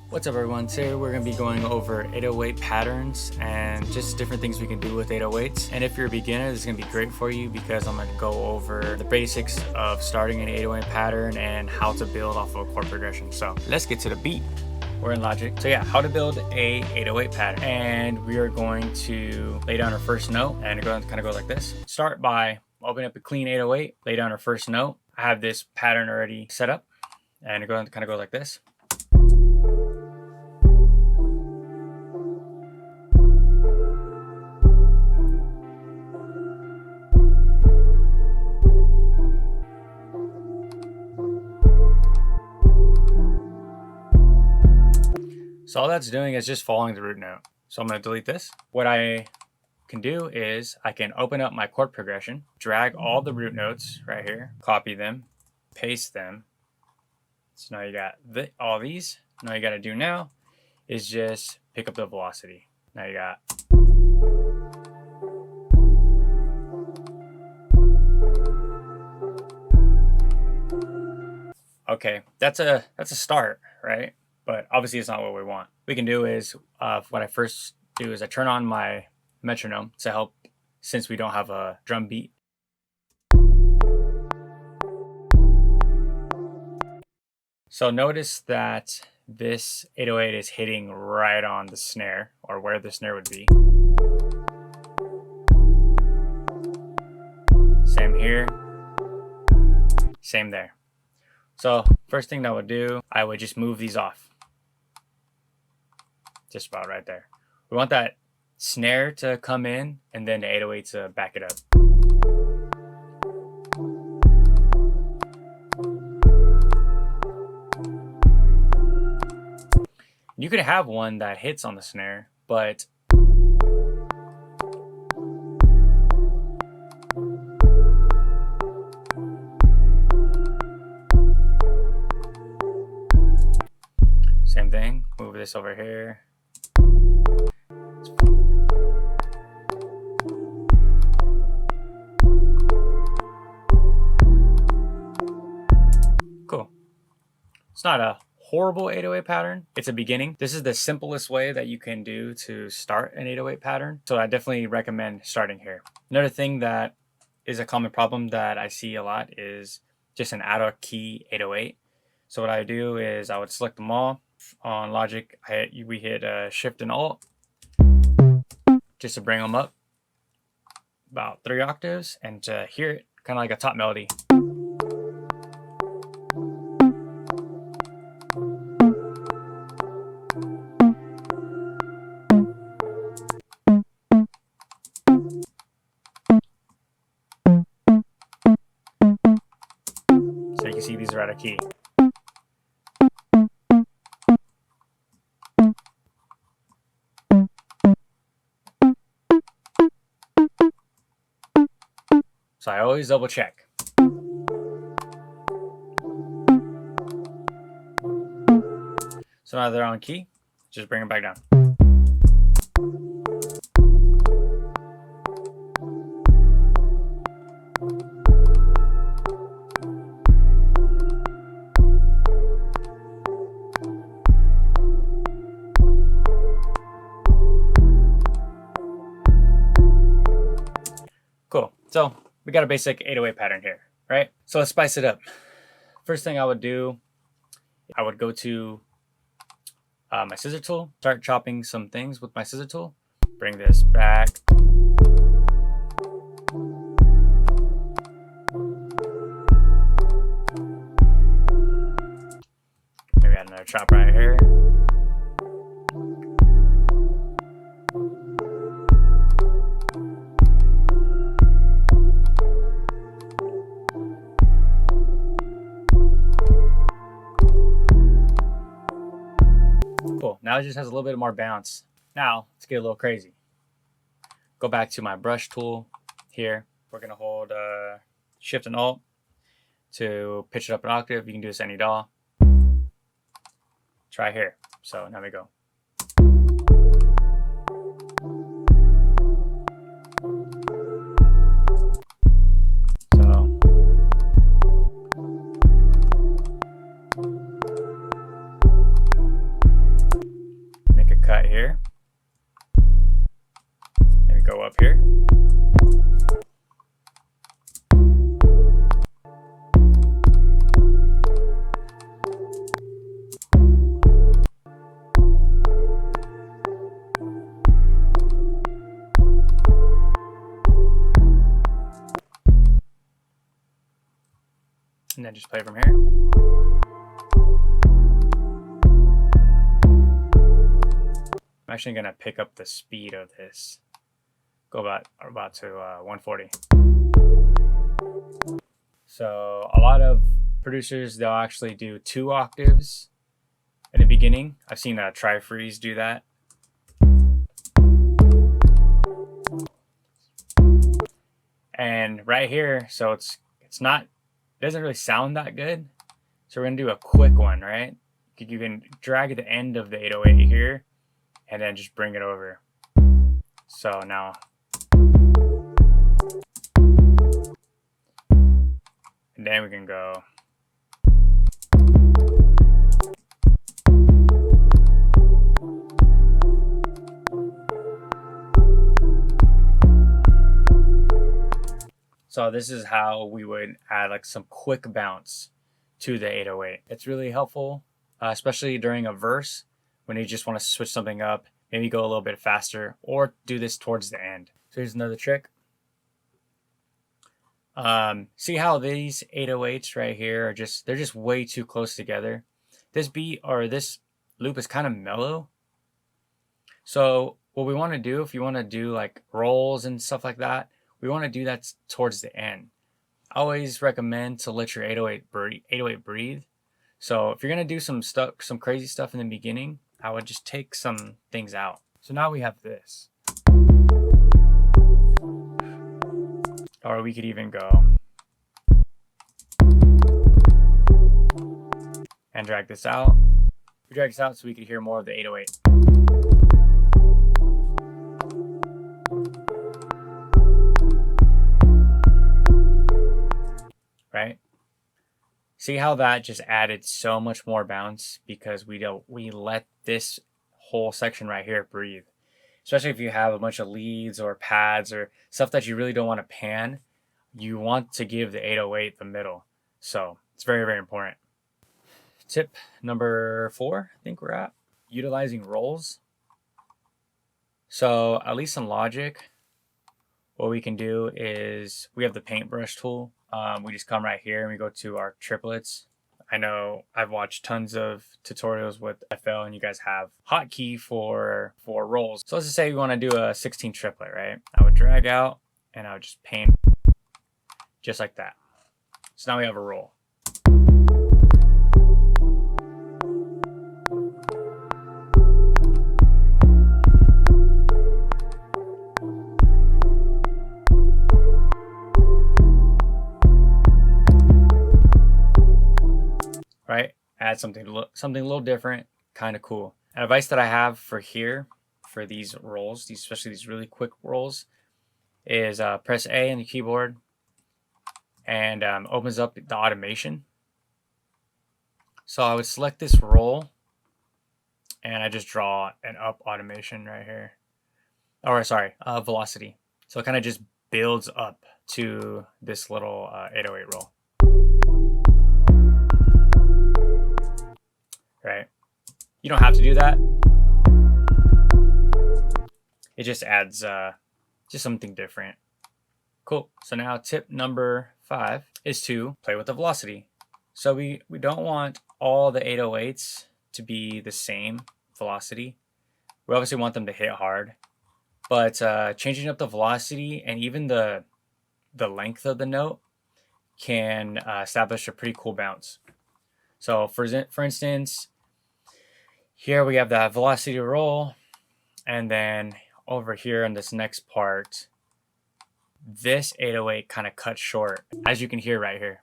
What's up everyone, today we're going to be going over 808 patterns and just different things we can do with 808s. And if you're a beginner, this is going to be great for you because I'm going to go over the basics of starting an 808 pattern and how to build off of a chord progression. So let's get to the beat. We're in Logic. So yeah, how to build a 808 pattern. And we are going to lay down our first note and it's going to kind of go like this. Start by opening up a clean 808, lay down our first note. I have this pattern already set up and it's going to kind of go like this. So all that's doing is just following the root note. So I'm going to delete this. What I can do is I can open up my chord progression, drag all the root notes right here, copy them, paste them. So now you got all these. Now you got to do now is just pick up the velocity. Now you got. Okay, that's a start, right? But obviously it's not what we want. What we can do is, what I first do is I turn on my metronome to help since we don't have a drum beat. So notice that this 808 is hitting right on the snare, or where the snare would be. Same here, same there. So first thing that I would do, I would just move these off. Just about right there. We want that snare to come in and then the 808 to back it up. You could have one that hits on the snare, but same thing, move this over here. Cool. It's not a horrible 808 pattern. It's a beginning. This is the simplest way that you can do to start an 808 pattern. So I definitely recommend starting here. Another thing that is a common problem that I see a lot is just an out of key 808. So what I do is I would select them all. On Logic, we hit Shift and Alt just to bring them up about 3 octaves and to hear it kind of like a top melody. So you can see these are out of key. So I always double check. So now they're on key, just bring them back down. Cool. So we got a basic 808 pattern here, right? So let's spice it up. First thing I would do, I would go to my scissor tool, start chopping some things with my scissor tool. Bring this back. Maybe add another chop right here. Cool, now it just has a little bit more bounce. Now, let's get a little crazy. Go back to my brush tool here. We're gonna hold Shift and Alt to pitch it up an octave. You can do this any DAW. Try here. So now we go. cut here. Then we go up here. And then just play from here. I'm actually gonna pick up the speed of this. Go about to 140. So a lot of producers, they'll actually do 2 octaves in the beginning. I've seen Tri-Freeze do that. And right here, so it's not, it doesn't really sound that good. So we're gonna do a quick one, right? You can drag the end of the 808 here and then just bring it over. So now, and then we can go. So this is how we would add like some quick bounce to the 808. It's really helpful, especially during a verse when you just want to switch something up, maybe go a little bit faster, or do this towards the end. So here's another trick. See how these 808s right here are they're just way too close together. This beat or this loop is kind of mellow. So what we want to do, if you want to do like rolls and stuff like that, we want to do that towards the end. I always recommend to let your 808 breathe. So if you're gonna do some crazy stuff in the beginning, I would just take some things out. So now we have this. Or we could even go and drag this out. We drag this out so we could hear more of the 808. Right? See how that just added so much more bounce because we let this whole section right here breathe. Especially if you have a bunch of leads or pads or stuff that you really don't want to pan, you want to give the 808 the middle. So it's very, very important. Tip number 4, I think we're at, utilizing rolls. So at least in Logic, what we can do is we have the paintbrush tool. We just come right here and we go to our triplets. I know I've watched tons of tutorials with FL and you guys have hotkey for rolls. So let's just say we want to do a 16 triplet, right? I would drag out and I would just paint just like that. So now we have a roll. Right? Add something a little different, kind of cool. An advice that I have for these rolls, especially these really quick rolls, is press A on the keyboard and opens up the automation. So I would select this roll and I just draw an up automation right here. Or sorry, velocity. So it kind of just builds up to this little 808 roll. Right? You don't have to do that. It just adds just something different. Cool. So now tip number 5 is to play with the velocity. So we don't want all the 808s to be the same velocity. We obviously want them to hit hard, but changing up the velocity and even the length of the note can establish a pretty cool bounce. So for instance, here we have that velocity roll, and then over here in this next part, this 808 kind of cuts short, as you can hear right here.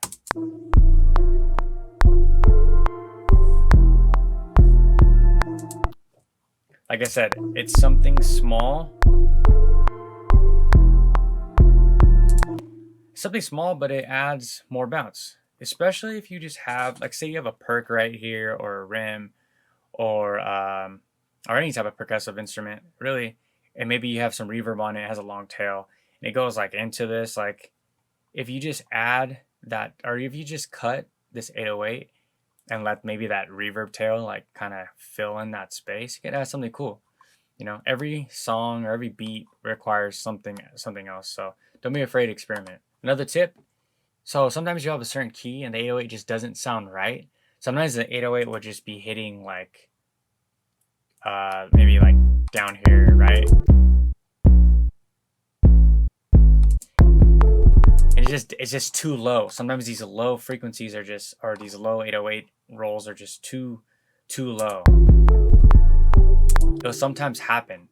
Like I said, it's something small. Something small, but it adds more bounce. Especially if you just have, like say you have a perk right here or a rim or a or any type of percussive instrument, really. And maybe you have some reverb on it, it has a long tail, and it goes like into this. Like if you just add that, or if you just cut this 808 and let maybe that reverb tail like kind of fill in that space, you can add something cool. You know, every song or every beat requires something else. So don't be afraid to experiment. Another tip. So sometimes you have a certain key and the 808 just doesn't sound right. Sometimes the 808 will just be hitting like maybe like down here, right? And it's just too low. Sometimes these low frequencies are just, or these low 808 rolls are just too low. It'll sometimes happen.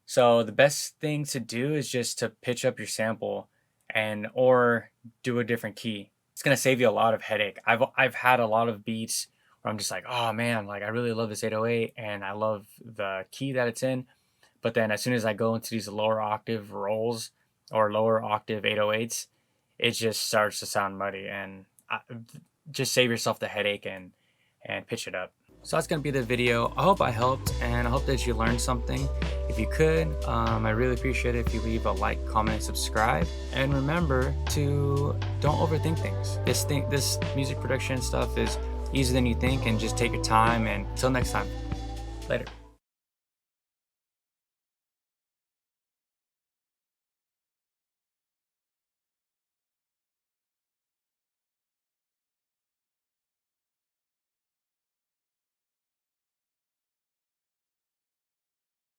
So the best thing to do is just to pitch up your sample and or do a different key. It's gonna save you a lot of headache. I've had a lot of beats where I'm just like, oh man, like I really love this 808 and I love the key that it's in. But then as soon as I go into these lower octave rolls or lower octave 808s, it just starts to sound muddy. And just save yourself the headache and pitch it up. So that's gonna be the video. I hope I helped, and I hope that you learned something. If you could, I really appreciate it if you leave a like, comment, and subscribe. And remember to don't overthink things. This music production stuff is easier than you think, and just take your time. And until next time, later.